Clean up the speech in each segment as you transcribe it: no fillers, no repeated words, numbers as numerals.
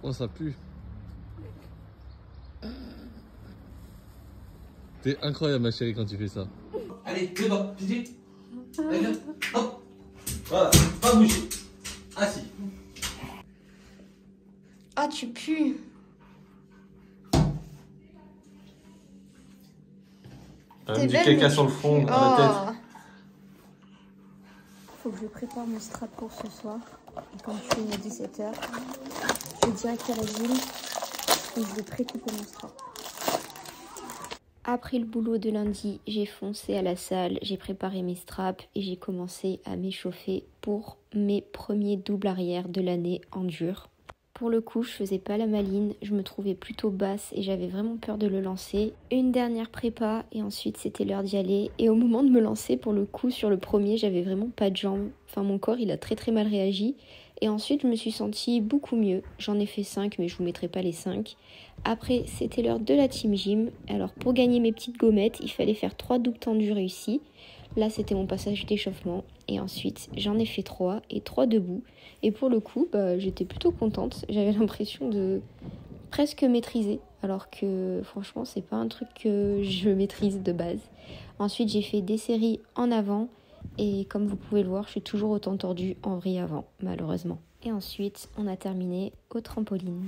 Oh, ça pue. T'es incroyable, ma chérie, quand tu fais ça. Allez, devant, vite. Allez, viens. Hop. Voilà, pas bouger. Assis. Ah, tu pues. Du caca sur le front, à la tête. Faut que je prépare mon strap pour ce soir. Et comme je finis à 17h, je vais direct à la ville et je vais pré-couper mon strap. Après le boulot de lundi, j'ai foncé à la salle, j'ai préparé mes straps et j'ai commencé à m'échauffer pour mes premiers doubles arrière de l'année en dur. Pour le coup, je faisais pas la maline, je me trouvais plutôt basse et j'avais vraiment peur de le lancer. Une dernière prépa et ensuite c'était l'heure d'y aller. Et au moment de me lancer, pour le coup, sur le premier, j'avais vraiment pas de jambes. Enfin, mon corps, il a très mal réagi. Et ensuite, je me suis sentie beaucoup mieux. J'en ai fait 5, mais je vous mettrai pas les 5. Après, c'était l'heure de la team gym. Alors, pour gagner mes petites gommettes, il fallait faire 3 doubles tendus réussis. Là, c'était mon passage d'échauffement. Et ensuite, j'en ai fait 3 et 3 debout. Et pour le coup, j'étais plutôt contente. J'avais l'impression de presque maîtriser. Alors que franchement, c'est pas un truc que je maîtrise de base. Ensuite, j'ai fait des séries en avant. Et comme vous pouvez le voir, je suis toujours autant tordue en vrille avant, malheureusement. Et ensuite, on a terminé au trampoline.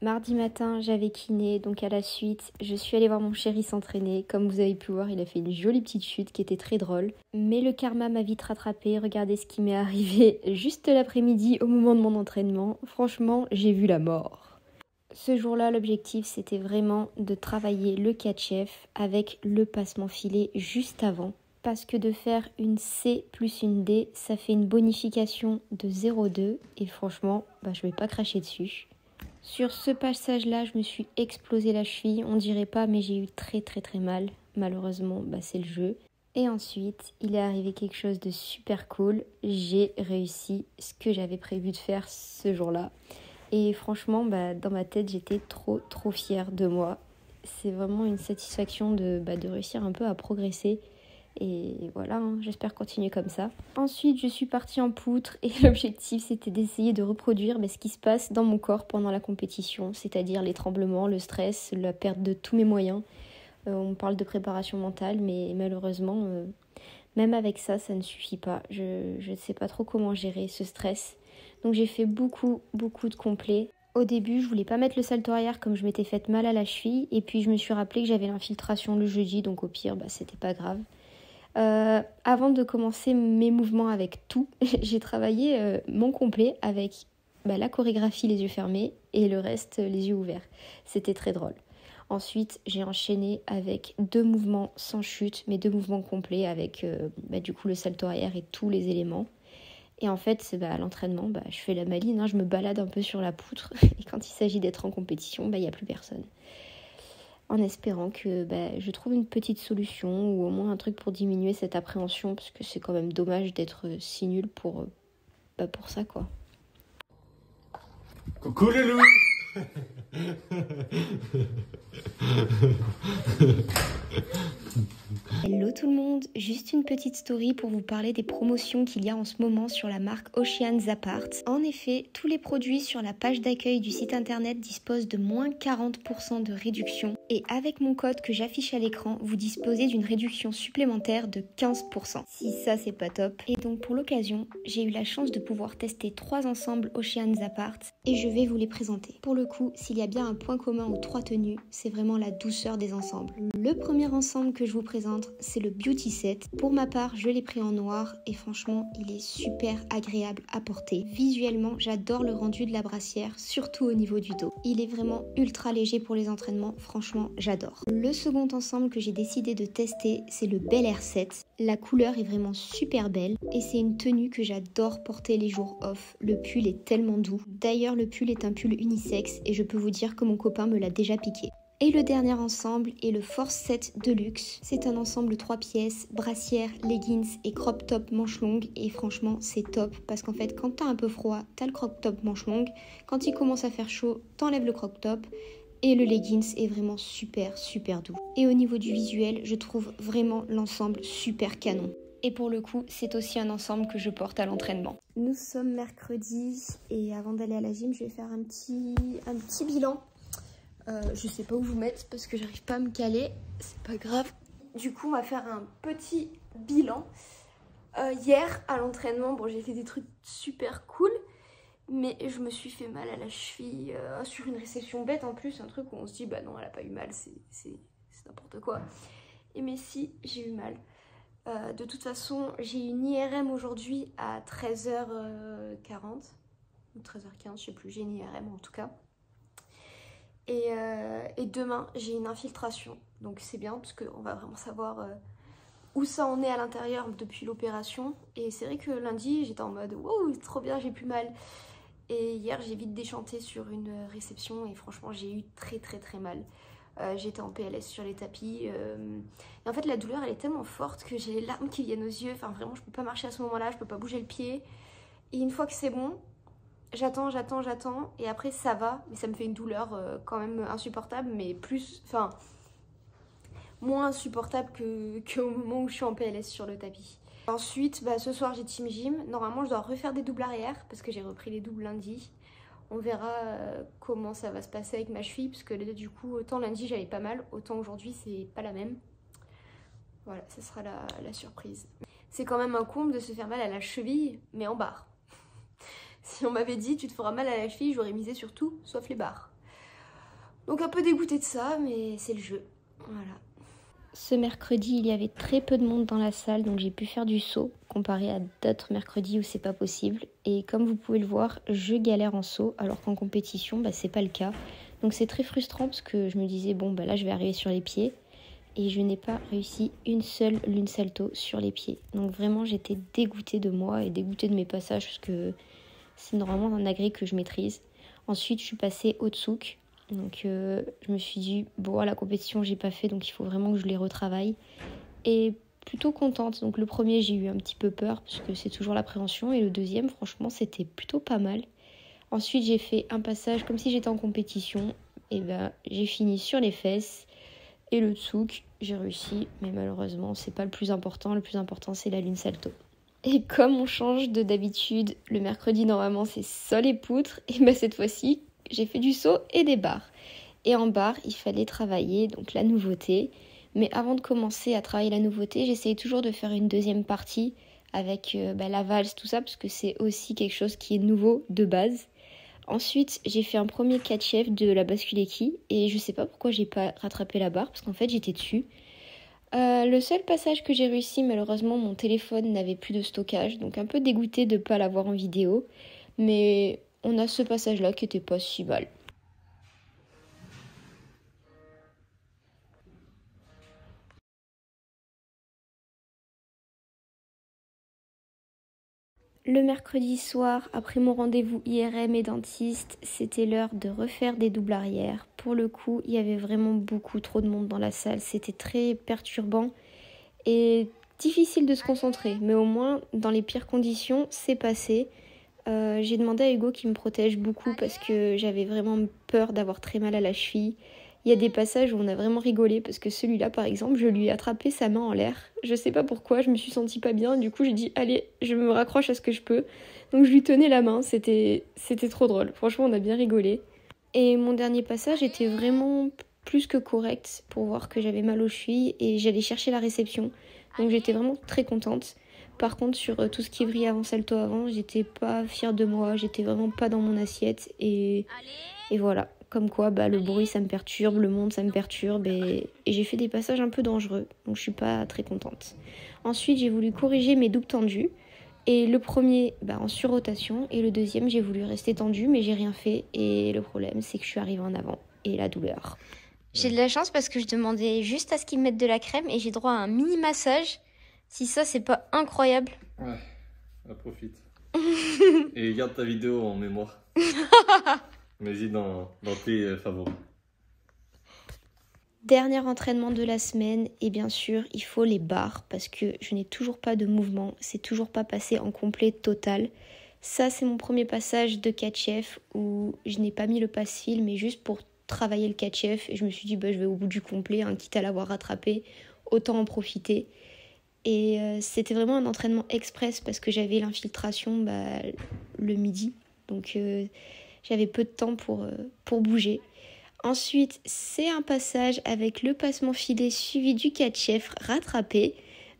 Mardi matin, j'avais kiné, donc à la suite, je suis allée voir mon chéri s'entraîner. Comme vous avez pu voir, il a fait une jolie petite chute qui était très drôle. Mais le karma m'a vite rattrapée. Regardez ce qui m'est arrivé juste l'après-midi au moment de mon entraînement. Franchement, j'ai vu la mort. Ce jour-là, l'objectif, c'était vraiment de travailler le catch-F avec le passement filet juste avant. Parce que de faire une C plus une D, ça fait une bonification de 0,2. Et franchement, je vais pas cracher dessus. Sur ce passage-là, je me suis explosé la cheville. On dirait pas, mais j'ai eu très mal. Malheureusement, c'est le jeu. Et ensuite, il est arrivé quelque chose de super cool. J'ai réussi ce que j'avais prévu de faire ce jour-là. Et franchement, dans ma tête, j'étais trop fière de moi. C'est vraiment une satisfaction de réussir un peu à progresser. Et voilà, j'espère continuer comme ça. Ensuite, je suis partie en poutre et l'objectif, c'était d'essayer de reproduire ce qui se passe dans mon corps pendant la compétition, c'est-à-dire les tremblements, le stress, la perte de tous mes moyens. On parle de préparation mentale, mais malheureusement, même avec ça, ça ne suffit pas. Je ne sais pas trop comment gérer ce stress. Donc j'ai fait beaucoup de complets. Au début, je voulais pas mettre le salto arrière comme je m'étais fait mal à la cheville. Et puis je me suis rappelé que j'avais l'infiltration le jeudi, donc au pire, c'était pas grave. Avant de commencer mes mouvements avec tout, j'ai travaillé mon complet avec la chorégraphie les yeux fermés et le reste les yeux ouverts. C'était très drôle. Ensuite, j'ai enchaîné avec 2 mouvements sans chute, mais 2 mouvements complets avec du coup le salto arrière et tous les éléments. Et en fait, à l'entraînement, je fais la maline, je me balade un peu sur la poutre. Et quand il s'agit d'être en compétition, il n'y a plus personne. En espérant que je trouve une petite solution ou au moins un truc pour diminuer cette appréhension, parce que c'est quand même dommage d'être si nul pour ça, quoi. Coucou le loup. Hello tout le monde, juste une petite story pour vous parler des promotions qu'il y a en ce moment sur la marque Oceans Apart. En effet, tous les produits sur la page d'accueil du site internet disposent de moins 40% de réduction. Et avec mon code que j'affiche à l'écran, vous disposez d'une réduction supplémentaire de 15%. Si ça c'est pas top. Et donc pour l'occasion, j'ai eu la chance de pouvoir tester 3 ensembles Oceans Apart et je vais vous les présenter. Pour le coup, s'il y a bien un point commun aux 3 tenues, c'est vraiment la douceur des ensembles. Le premier ensemble que je vous présente, c'est le Beauty Set. Pour ma part, je l'ai pris en noir et franchement, il est super agréable à porter. Visuellement, j'adore le rendu de la brassière, surtout au niveau du dos. Il est vraiment ultra léger pour les entraînements, franchement, j'adore. Le second ensemble que j'ai décidé de tester, c'est le Bel Air Set. La couleur est vraiment super belle et c'est une tenue que j'adore porter les jours off. Le pull est tellement doux. D'ailleurs, le pull est un pull unisexe et je peux vous dire que mon copain me l'a déjà piqué. Et le dernier ensemble est le Force Set Deluxe. C'est un ensemble 3 pièces, brassière, leggings et crop top manche longue. Et franchement, c'est top parce qu'en fait, quand t'as un peu froid, t'as le crop top manche longue. Quand il commence à faire chaud, t'enlèves le crop top. Et le leggings est vraiment super doux. Et au niveau du visuel, je trouve vraiment l'ensemble super canon. Et pour le coup, c'est aussi un ensemble que je porte à l'entraînement. Nous sommes mercredi et avant d'aller à la gym, je vais faire un petit bilan. Je sais pas où vous mettre parce que j'arrive pas à me caler, c'est pas grave. Du coup, on va faire un petit bilan. Hier, à l'entraînement, bon, j'ai fait des trucs super cool, mais je me suis fait mal à la cheville sur une réception bête en plus, un truc où on se dit, bah non, elle a pas eu mal, c'est n'importe quoi. Et mais si, j'ai eu mal. De toute façon, j'ai une IRM aujourd'hui à 13h40 ou 13h15, je sais plus, j'ai une IRM en tout cas. Et demain, j'ai une infiltration, donc c'est bien parce qu'on va vraiment savoir où ça en est à l'intérieur depuis l'opération. Et c'est vrai que lundi, j'étais en mode wow, c'est trop bien, j'ai plus mal. Et hier, j'ai vite déchanté sur une réception et franchement, j'ai eu très mal. J'étais en PLS sur les tapis. Et en fait, la douleur, elle est tellement forte que j'ai les larmes qui viennent aux yeux. Enfin, vraiment, je peux pas marcher à ce moment-là, je peux pas bouger le pied. Et une fois que c'est bon, j'attends. Et après, ça va. Mais ça me fait une douleur quand même insupportable, mais plus... Enfin, moins insupportable qu'au moment où je suis en PLS sur le tapis. Ensuite, bah, ce soir, j'ai team gym. Normalement, je dois refaire des doubles arrière parce que j'ai repris les doubles lundi. On verra comment ça va se passer avec ma cheville, parce que du coup, autant lundi j'avais pas mal, autant aujourd'hui c'est pas la même. Voilà, ça sera la surprise. C'est quand même un comble de se faire mal à la cheville, mais en barre. Si on m'avait dit tu te feras mal à la cheville, j'aurais misé sur tout, sauf les barres. Donc un peu dégoûtée de ça, mais c'est le jeu. Voilà. Ce mercredi, il y avait très peu de monde dans la salle, donc j'ai pu faire du saut, comparé à d'autres mercredis où c'est pas possible. Et comme vous pouvez le voir, je galère en saut, alors qu'en compétition, bah, c'est pas le cas. Donc c'est très frustrant parce que je me disais, bon, bah là, je vais arriver sur les pieds. Et je n'ai pas réussi une seule lune salto sur les pieds. Donc vraiment, j'étais dégoûtée de moi et dégoûtée de mes passages, parce que c'est normalement un agrès que je maîtrise. Ensuite, je suis passée au tsouk. Donc je me suis dit, bon, à la compétition, j'ai pas fait, donc il faut vraiment que je les retravaille. Et plutôt contente. Donc le premier, j'ai eu un petit peu peur, parce que c'est toujours l'appréhension. Et le deuxième, franchement, c'était plutôt pas mal. Ensuite, j'ai fait un passage comme si j'étais en compétition. Et ben, j'ai fini sur les fesses. Et le tsouk, j'ai réussi. Mais malheureusement, c'est pas le plus important. Le plus important, c'est la lune salto. Et comme on change de d'habitude, le mercredi, normalement, c'est sol et poutres. Et ben cette fois-ci, j'ai fait du saut et des barres. Et en barre, il fallait travailler donc la nouveauté. Mais avant de commencer à travailler la nouveauté, j'essayais toujours de faire une deuxième partie avec la valse, tout ça, parce que c'est aussi quelque chose qui est nouveau de base. Ensuite, j'ai fait un premier catch-F de la basculeki. Et je sais pas pourquoi j'ai pas rattrapé la barre, parce qu'en fait, j'étais dessus. Le seul passage que j'ai réussi, malheureusement, mon téléphone n'avait plus de stockage. Donc un peu dégoûtée de ne pas l'avoir en vidéo. Mais on a ce passage-là qui était pas si mal. Le mercredi soir, après mon rendez-vous IRM et dentiste, c'était l'heure de refaire des doubles arrière. Pour le coup, il y avait vraiment beaucoup trop de monde dans la salle. C'était très perturbant et difficile de se concentrer. Mais au moins, dans les pires conditions, c'est passé. J'ai demandé à Hugo qu'il me protège beaucoup parce que j'avais vraiment peur d'avoir très mal à la cheville. Il y a des passages où on a vraiment rigolé parce que celui-là, par exemple, je lui ai attrapé sa main en l'air. Je sais pas pourquoi, je me suis sentie pas bien. Du coup, j'ai dit, allez, je me raccroche à ce que je peux. Donc, je lui tenais la main. C'était trop drôle. Franchement, on a bien rigolé. Et mon dernier passage était vraiment plus que correct pour voir que j'avais mal aux chevilles et j'allais chercher la réception. Donc, j'étais vraiment très contente. Par contre, sur tout ce qui est vrille avant, salto avant, j'étais pas fière de moi. J'étais vraiment pas dans mon assiette. Et voilà. Comme quoi, le bruit, ça me perturbe, le monde, ça me perturbe. Et j'ai fait des passages un peu dangereux. Donc, je suis pas très contente. Ensuite, j'ai voulu corriger mes doubles tendus. Et le premier, en surrotation. Et le deuxième, j'ai voulu rester tendu, mais j'ai rien fait. Et le problème, c'est que je suis arrivée en avant. Et la douleur. J'ai de la chance parce que je demandais juste à ce qu'ils me mettent de la crème. Et j'ai droit à un mini massage. Si ça, c'est pas incroyable. Ouais, profite. Et garde ta vidéo en mémoire. Mets-y dans tes favoris. Dernier entraînement de la semaine, et bien sûr, il faut les barres parce que je n'ai toujours pas de mouvement, c'est toujours pas passé en complet total. Ça, c'est mon premier passage de catch-F où je n'ai pas mis le passe-fil, mais juste pour travailler le catch-F et je me suis dit bah, je vais au bout du complet, hein, quitte à l'avoir rattrapé, autant en profiter. Et c'était vraiment un entraînement express parce que j'avais l'infiltration le midi, donc j'avais peu de temps pour bouger. Ensuite, c'est un passage avec le passement filet suivi du catch-F rattrapé.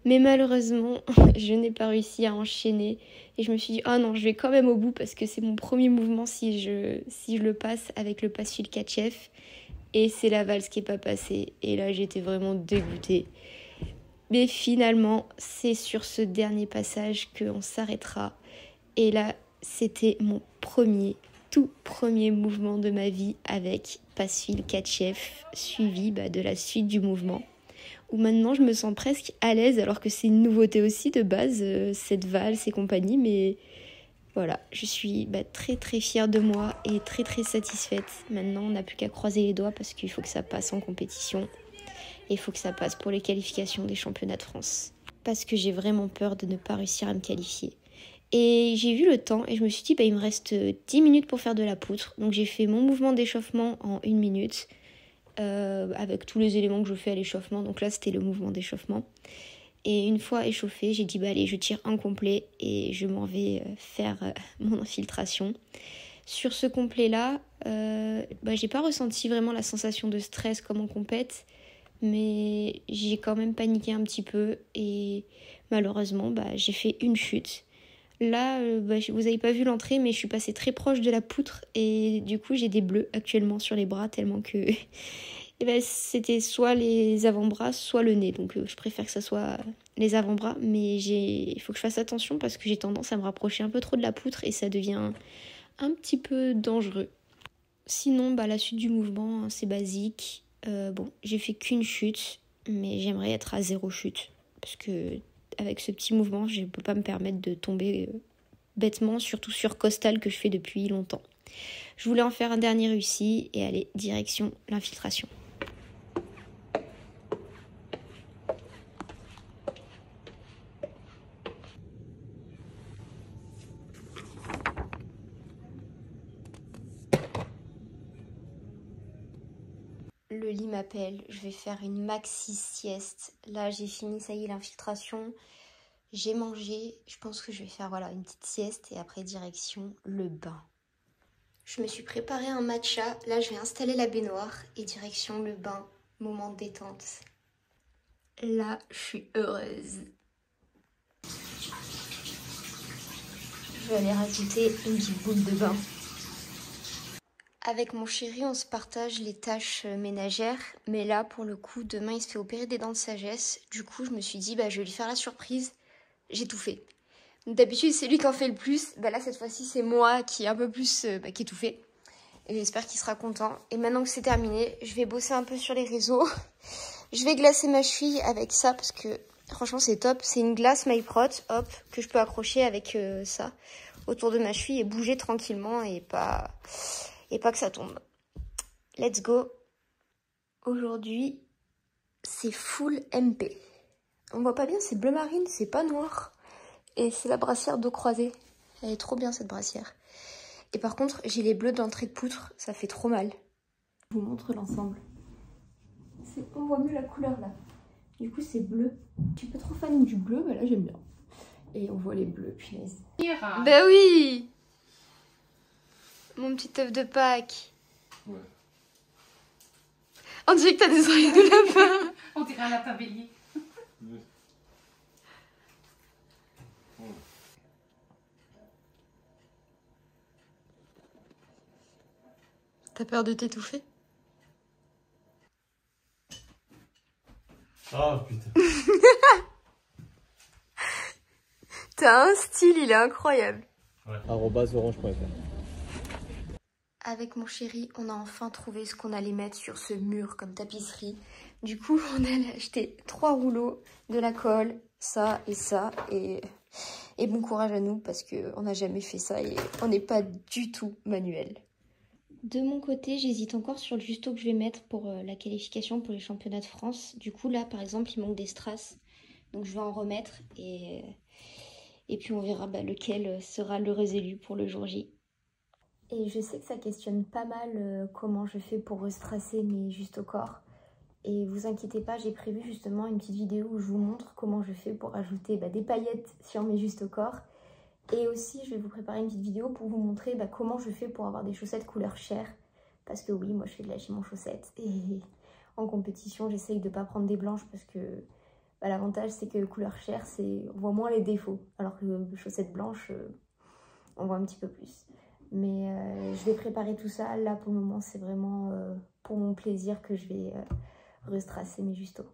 Mais malheureusement, je n'ai pas réussi à enchaîner. Et je me suis dit, oh non, je vais quand même au bout parce que c'est mon premier mouvement si je le passe avec le pass fil catch-F. Et c'est la valse qui n'est pas passée. Et là, j'étais vraiment dégoûtée. Mais finalement, c'est sur ce dernier passage qu'on s'arrêtera. Et là, c'était mon tout premier mouvement de ma vie avec pass fil catch-F suivi de la suite du mouvement. Où maintenant je me sens presque à l'aise alors que c'est une nouveauté aussi de base, cette valse et compagnie, mais voilà, je suis très très fière de moi et très très satisfaite. Maintenant on n'a plus qu'à croiser les doigts parce qu'il faut que ça passe en compétition et il faut que ça passe pour les qualifications des championnats de France. Parce que j'ai vraiment peur de ne pas réussir à me qualifier. Et j'ai vu le temps et je me suis dit il me reste 10 minutes pour faire de la poutre, donc j'ai fait mon mouvement d'échauffement en 1 minute. Avec tous les éléments que je fais à l'échauffement. Donc là, c'était le mouvement d'échauffement. Et une fois échauffé, j'ai dit, allez, je tire un complet et je m'en vais faire mon infiltration. Sur ce complet-là, j'ai pas ressenti vraiment la sensation de stress comme en compète, mais j'ai quand même paniqué un petit peu et malheureusement, j'ai fait une chute. Là, vous avez pas vu l'entrée, mais je suis passée très proche de la poutre et du coup, j'ai des bleus actuellement sur les bras tellement que c'était soit les avant-bras, soit le nez. Donc, je préfère que ça soit les avant-bras, mais il faut que je fasse attention parce que j'ai tendance à me rapprocher un peu trop de la poutre et ça devient un petit peu dangereux. Sinon, la suite du mouvement, c'est basique. J'ai fait qu'une chute, mais j'aimerais être à 0 chute parce que avec ce petit mouvement, je ne peux pas me permettre de tomber bêtement, surtout sur costal que je fais depuis longtemps. Je voulais en faire un dernier réussi et aller direction l'infiltration. Le lit m'appelle, je vais faire une maxi sieste. Là, j'ai fini, ça y est, l'infiltration. J'ai mangé, je pense que je vais faire une petite sieste et après direction le bain. Je me suis préparé un matcha, là je vais installer la baignoire et direction le bain, moment de détente. Là, je suis heureuse. Je vais aller rajouter une petite boule de bain. Avec mon chéri, on se partage les tâches ménagères, mais là, pour le coup, demain, il se fait opérer des dents de sagesse. Du coup, je me suis dit, je vais lui faire la surprise. J'ai tout fait. D'habitude, c'est lui qui en fait le plus. Là, cette fois-ci, c'est moi qui ai un peu plus qui ai tout fait. Et j'espère qu'il sera content. Et maintenant que c'est terminé, je vais bosser un peu sur les réseaux. Je vais glacer ma cheville avec ça parce que franchement, c'est top. C'est une glace MyProt, hop, que je peux accrocher avec ça autour de ma cheville et bouger tranquillement et pas que ça tombe. Let's go. Aujourd'hui, c'est full MP. On voit pas bien, c'est bleu marine, c'est pas noir. Et c'est la brassière d'eau croisée. Elle est trop bien cette brassière. Et par contre, j'ai les bleus d'entrée de poutre, ça fait trop mal. Je vous montre l'ensemble. On voit mieux la couleur là. Du coup, c'est bleu. Tu peux trop fan du bleu, là j'aime bien. Et on voit les bleus, punaise. Bah oui! Mon petit œuf de Pâques. Ouais. On dirait que t'as des oreilles de lapin. On dirait un lapin bélier. T'as peur de t'étouffer? Ah putain. T'as un style, il est incroyable. Ouais. @orange.fr. Avec mon chéri, on a enfin trouvé ce qu'on allait mettre sur ce mur comme tapisserie. Du coup, on allait acheter 3 rouleaux, de la colle, ça. Et bon courage à nous parce qu'on n'a jamais fait ça et on n'est pas du tout manuel. De mon côté, j'hésite encore sur le justo que je vais mettre pour la qualification pour les championnats de France. Du coup, là, par exemple, il manque des strass. Donc, je vais en remettre et puis on verra lequel sera l'heureux élu pour le jour J. Et je sais que ça questionne pas mal comment je fais pour restracer mes justes au corps. Et vous inquiétez pas, j'ai prévu justement une petite vidéo où je vous montre comment je fais pour ajouter des paillettes sur mes justes au corps. Et aussi, je vais vous préparer une petite vidéo pour vous montrer comment je fais pour avoir des chaussettes couleur chair. Parce que oui, moi je fais de la gym en chaussettes. Et en compétition, j'essaye de pas prendre des blanches parce que l'avantage c'est que couleur chair, on voit moins les défauts. Alors que chaussettes blanches, on voit un petit peu plus. Mais je vais préparer tout ça. Là, pour le moment, c'est vraiment pour mon plaisir que je vais restracer mes justos.